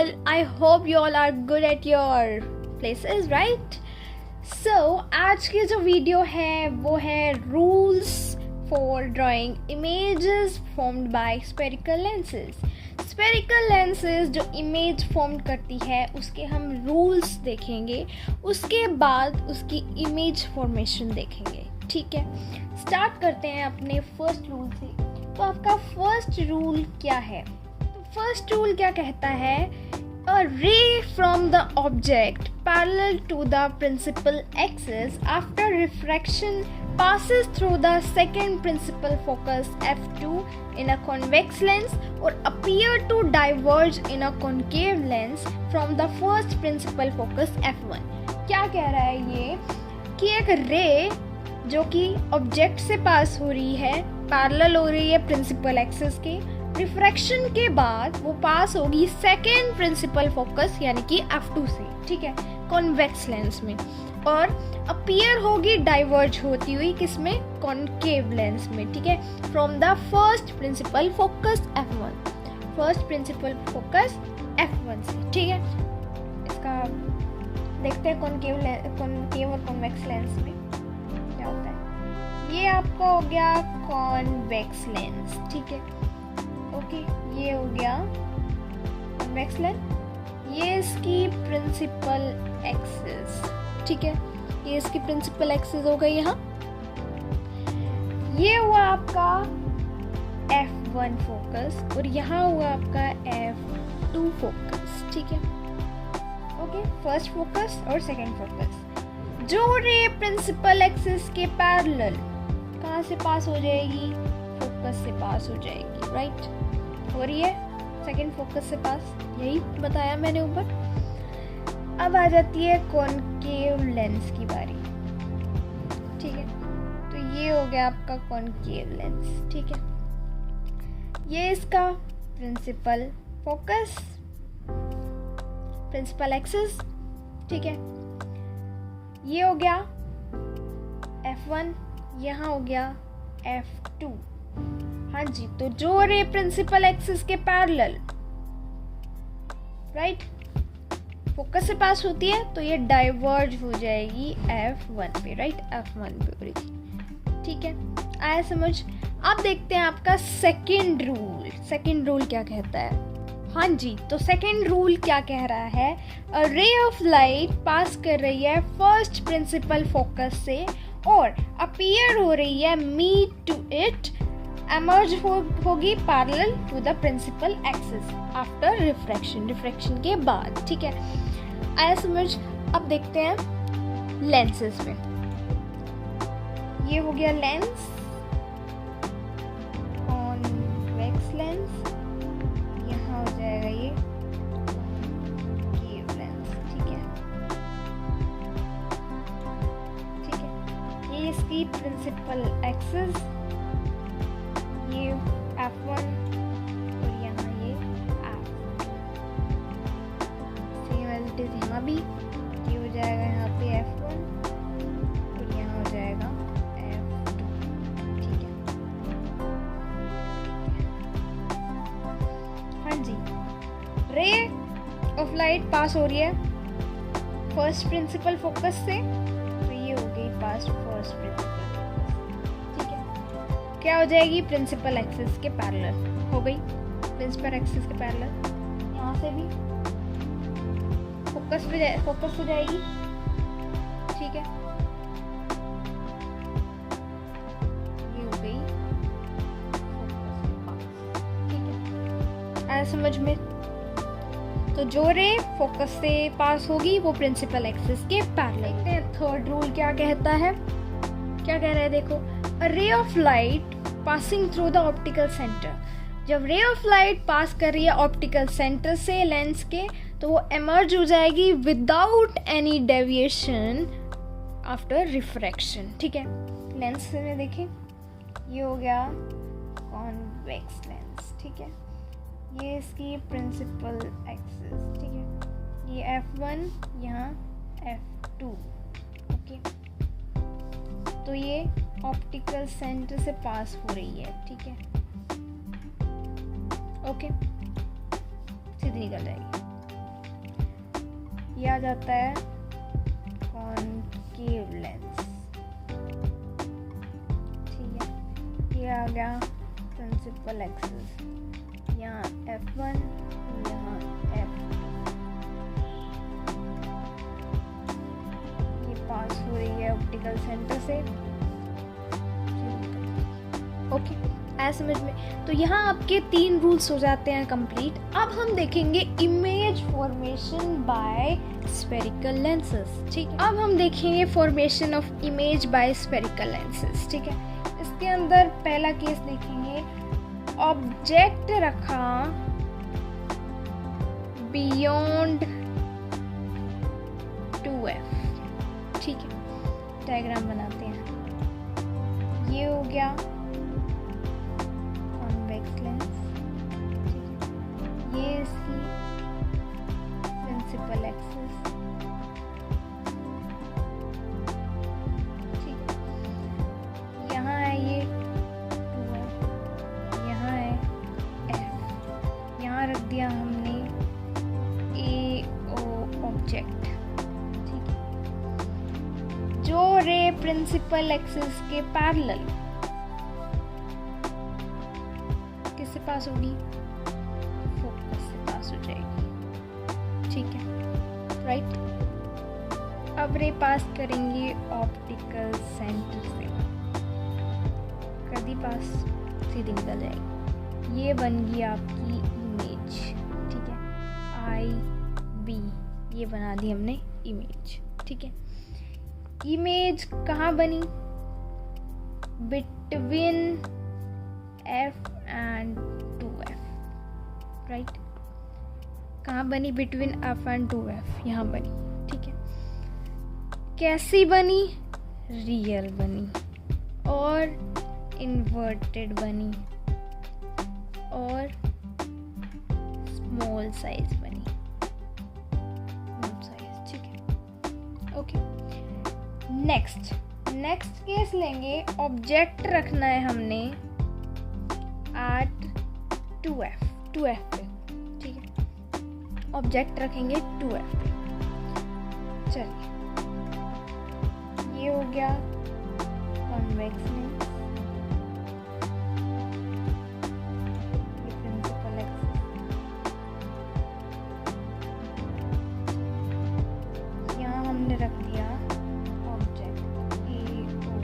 all. I hope you all are good at your places, right? So आज की जो video है वो है rules for drawing images formed by spherical lenses. Spherical lenses जो image form करती है उसके हम रूल्स देखेंगे, उसके बाद उसकी इमेज फॉर्मेशन देखेंगे. ठीक है, स्टार्ट करते हैं अपने फर्स्ट रूल से. तो आपका फर्स्ट रूल क्या है? तो फर्स्ट रूल क्या कहता है? A ray from the object parallel to the principal axis after refraction passes through the second principal focus f2 in a convex lens or appear to diverge in a concave lens from the first principal focus f1. क्या कह रहा है ये कि एक रे जो कि ऑब्जेक्ट से पास हो रही है, पैरेलल हो रही है प्रिंसिपल एक्सिस के, रिफ्रैक्शन के बाद वो पास होगी सेकेंड प्रिंसिपल फोकस यानी कि f2 से, ठीक है, कॉन्वेक्स लेंस में, और अपीयर होगी डाइवर्ज होती हुई किसमें? कॉनकेव लेंस में. ठीक है, from the first principle focus f1, first principle focus f1 से. ठीक है, इसका देखते हैं कॉनकेव और कॉन्वेक्स लेंस में क्या होता है. ये आपका हो गया कॉन्वेक्स लेंस. ठीक है, ओके, ये हो गया कॉन्वेक्स लेंस. ये इसकी प्रिंसिपल एक्सिस. ठीक है, ये इसकी प्रिंसिपल एक्सिस हो गई यहाँ. ये हुआ आपका f1 फोकस और यहाँ हुआ आपका f2 फोकस. ठीक है, ओके, फर्स्ट फोकस और सेकंड फोकस. जो रे प्रिंसिपल एक्सिस के पैरेलल कहाँ से पास हो जाएगी? फोकस से पास हो जाएगी, राइट. हो रही है सेकंड फोकस से पास, यही बताया मैंने ऊपर. अब आ जाती है कॉनकेव लेंस की बारी. ठीक है, तो ये हो गया आपका कॉनकेव लेंस. ठीक है, ये इसका प्रिंसिपल फोकस, प्रिंसिपल एक्सिस. ठीक है, ये हो गया f1, यहाँ हो गया f2. हाँ जी, तो जो रे प्रिंसिपल एक्सिस के पैरेलल राइट फोकस से पास होती है तो ये डाइवर्ज हो जाएगी f1 पे, राइट, f1 पे हो रही थी. ठीक है, आया समझ. अब देखते हैं आपका सेकंड रूल. सेकंड रूल क्या कहता है? हाँ जी, तो सेकंड रूल क्या कह रहा है? अ रे ऑफ लाइट पास कर रही है फर्स्ट प्रिंसिपल फोकस से और अपीयर हो रही है मीट टू इट, एमर्ज होगी parallel to the principal axis after refraction, refraction के बाद. ठीक है, आया समझ. अब देखते हैं लेंसेज में. ये हो गया लेंस, कॉन्वेक्स लेंस, यहाँ हो जाएगा ये केव लेंस. ठीक है, ठीक है, ये इसकी प्रिंसिपल एक्सिस, ये f1 और यहाँ ये f2. Same as it is यहाँ भी. ये हो जाएगा यहाँ पे f1 और यहाँ हो जाएगा f2. ठीक है, हाँ जी, रे ऑफ लाइट पास हो रही है फर्स्ट प्रिंसिपल फोकस से, तो ये हो गई पास फर्स्ट प्रिंसिपल. क्या हो जाएगी? प्रिंसिपल एक्सिस के पैरेलल हो गई, प्रिंसिपल एक्सिस के पैरेलल. यहाँ से भी फोकस हो जाएगी. ठीक है, ये हो गई फोकस. ठीक है, आया समझ में. तो जो रे फोकस से पास होगी वो प्रिंसिपल एक्सिस के पैरेलल. देखते हैं थर्ड रूल क्या कहता है. क्या कह रहा है देखो, a ray of light passing through the optical centre. जब रे ऑफ लाइट पास कर रही है ऑप्टिकल सेंटर से लेंस के, तो वो एमर्ज हो जाएगी without any deviation after refraction. ठीक है, लेंस में देखें, ये हो गया कॉन्वेक्स लेंस. ठीक है, ये इसकी प्रिंसिपल एक्सिस. ठीक है, ये f1, यहाँ f2. ओके, तो ये ऑप्टिकल सेंटर से पास हो रही है. ठीक है, ओके, सीधी निकल जाएगी. ये आ जाता है कॉनकेव लेंस, ठीक है। ये आ गया प्रिंसिपल एक्सिस, यहाँ F1, यहाँ F2, ये पास हो रही है ऑप्टिकल सेंटर से, ओके ऐसे समझ में। तो यहाँ आपके 3 रूल्स हो जाते हैं कंप्लीट। अब हम देखेंगे image formation by spherical lenses, ठीक है। अब हम देखेंगे formation of image by spherical lenses, ठीक है। इसके अंदर पहला केस देखेंगे, ऑब्जेक्ट रखा बियॉन्ड 2f, ठीक है। डायग्राम बनाते हैं, ये हो गया कॉन्वेक्स लेंस, ठीक है। ये इसकी प्रिंसिपल एक्सिस, ठीक है। यहाँ है ये 2f, यहाँ है f, यहाँ रख दिया हमने AO ऑब्जेक्ट, ठीक है। जो रे प्रिंसिपल एक्सिस के पैरेलल किससे पास होगी, फोकस से पास हो जाएगी, ठीक है, राइट। अब रे पास करेंगे ऑप्टिकल सेंटर से, कभी पास सीधी निकल जाएगी। ये बन गई आपकी इमेज, ठीक है, IB, ये बना दी हमने इमेज, ठीक है। इमेज कहाँ बनी, between F and 2f, right. कहाँ बनी, बिटवीन F एंड 2f, यहाँ बनी, ठीक है। कैसी बनी, रियल बनी और इन्वर्टेड बनी और स्मॉल साइज बनी, ठीक है, ओके। नेक्स्ट केस लेंगे, ऑब्जेक्ट रखना है हमने एट 2f पे, ठीक है। ऑब्जेक्ट रखेंगे 2f पे, चलिए ये हो गया कॉन्वेक्स लेंस, ये प्रिंसिपल एक्सिस, यहाँ हमने रख दिया ऑब्जेक्ट AO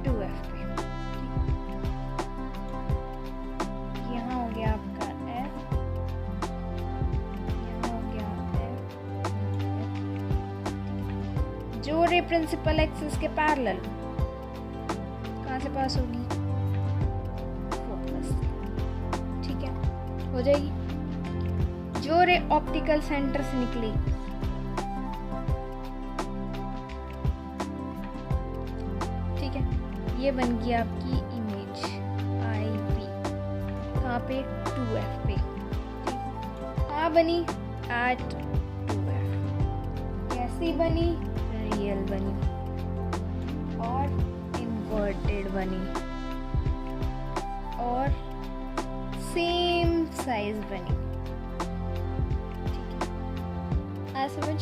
2f पे, यहाँ हो गया आपका F, यहाँ हो गया F, जो रे प्रिंसिपल एक्सिस के पैरेलल कहाँ से पास होगी, फोकस, ठीक है, हो जाएगी। जो रे ऑप्टिकल सेंटर से निकलेगी, ठीक है, ये बन गई आपकी इमेज IB, कहाँ पे, 2f पे, कहाँ बनी, एट 2f। कैसी बनी, रियल बनी और इन्वर्टेड बनी और सेम साइज बनी, ठीक है, समझ।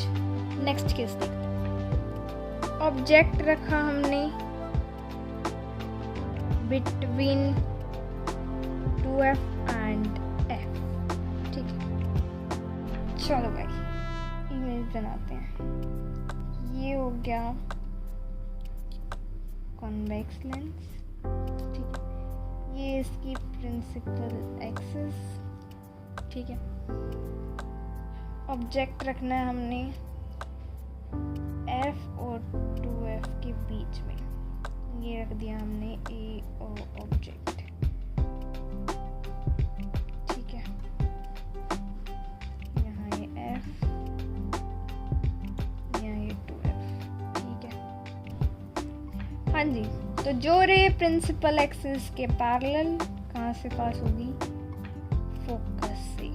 नेक्स्ट केस देखते। ऑब्जेक्ट रखा हमने बिटवीन 2f एंड f, ठीक है। चलो भाई इमेज बनाते हैं। ये हो गया कॉन्वेक्स लेंस, ठीक है। ये इसकी प्रिंसिपल एक्सिस, ठीक है। ऑब्जेक्ट रखना है हमने f और 2f के बीच में, ये रख दिया हमने AO ऑब्जेक्ट, ठीक है। यहाँ ये f, यहाँ ये 2f, ठीक है। हाँ जी, तो जो रे प्रिंसिपल एक्सिस के पैरेलल कहाँ से पास होगी, फोकस से,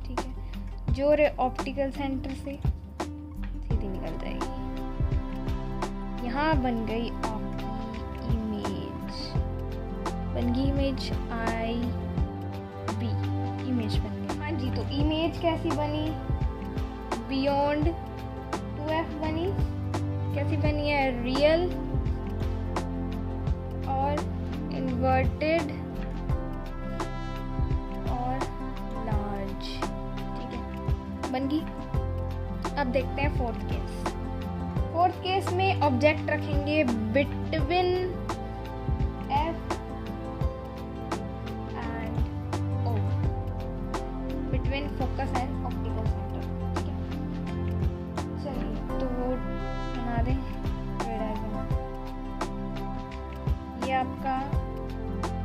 ठीक है। जो रे ऑप्टिकल सेंटर से सीधी निकल जाएगी। यहाँ बन गई आपकी इमेज, बन गई इमेज IB, इमेज बन गई। हाँ जी, तो इमेज कैसी बनी, बियॉन्ड 2F बनी, कैसी बनी है, रियल और इन्वर्टेड और लार्ज, ठीक है, बन गई। अब देखते हैं फोर्थ केस। फोर्थ केस में ऑब्जेक्ट रखेंगे between F and O, between focus and optical centre, ठीक है। चलिए तो वो बना दें रे डायग्राम। ये आपका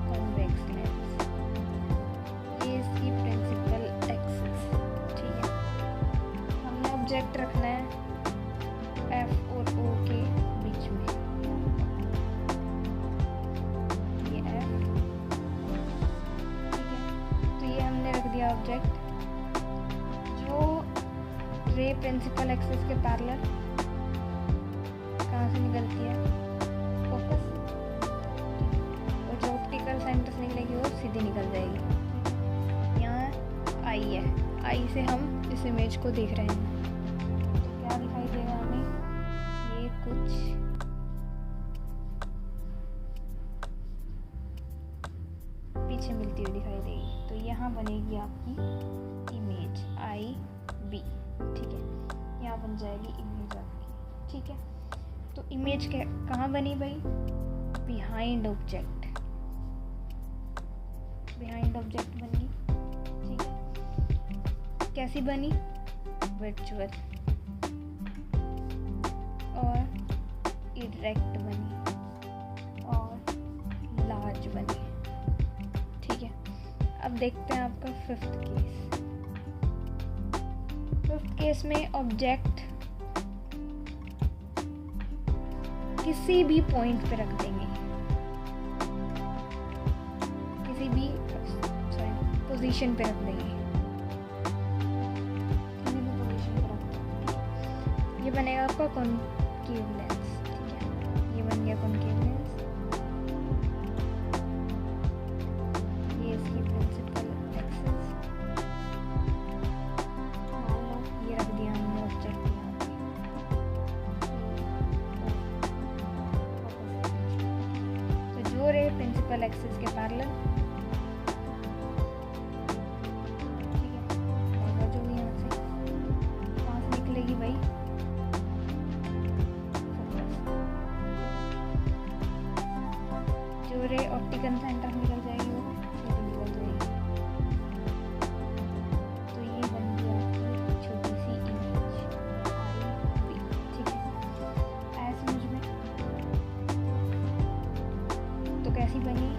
कॉन्वेक्स लेंस, ये इसकी प्रिंसिपल एक्सिस, ठीक है। हमने ऑब्जेक्ट रखना है F और O के बीच में, ये F, ठीक है। तो ये हमने रख दिया ऑब्जेक्ट, जो रे प्रिंसिपल एक्सिस के पैरेलल कहाँ से निकलती है, फोकस, और जो ऑप्टिकल सेंटर से निकलेगी वो सीधी निकल जाएगी। यहाँ आई है, आई से हम इस इमेज को देख रहे हैं, तो क्या दिखाई देगा हमें, ये कुछ पीछे मिलती हुई दिखाई देगी। तो यहाँ बनेगी आपकी इमेज IB, ठीक है, यहाँ बन जाएगी इमेज आपकी, ठीक है। तो इमेज कहाँ बनी भाई, बिहाइंड ऑब्जेक्ट, बिहाइंड ऑब्जेक्ट बनी, ठीक है। कैसी बनी, वर्चुअल और इरेक्ट बनी और लार्ज बनी, ठीक है। अब देखते हैं आपका फिफ्थ केस। फिफ्थ केस में ऑब्जेक्ट किसी भी पॉइंट पे रख देंगे, किसी भी पोजीशन पे रख देंगे, किसी भी पोजीशन पे रख देंगे। ये बनेगा आपका कॉनकेव लेंस, ठीक है, ये बन गया कॉनकेव लेंस। ये इसकी प्रिंसिपल एक्सिस, मान लो ये रख दिया हमने ऑब्जेक्ट यहाँ पे, तो जो रे प्रिंसिपल एक्सिस के पैरेलल, ठीक है, और जो भी यहाँ से निकलेगी भाई फोकस, जो रे ऑप्टिकल सेंटर निकल जाएगी वो सीधी निकल जाएगी। तो ये बन गई आपकी छोटी सी इमेज IB, ठीक है, ऐसे मुझ में। तो कैसी बनी,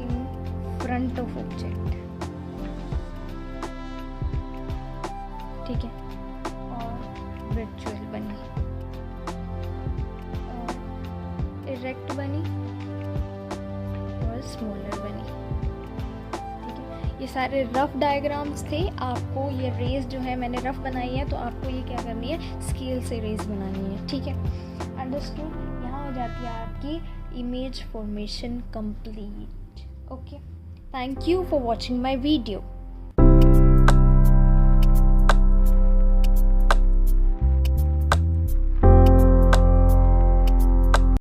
इन फ्रंट ऑफ ऑब्जेक्ट, ठीक है, और वर्चुअल बनी और इरेक्ट बनी और स्मॉलर बनी, ठीक है। ये सारे रफ डायग्राम्स थे। आपको ये रेस जो है मैंने रफ बनाई है, तो आपको ये क्या करनी है, स्केल से रेस बनानी है, ठीक है, अंडरस्टूड। यहाँ हो जाती है आपकी image formation complete. Okay, thank you for watching my video.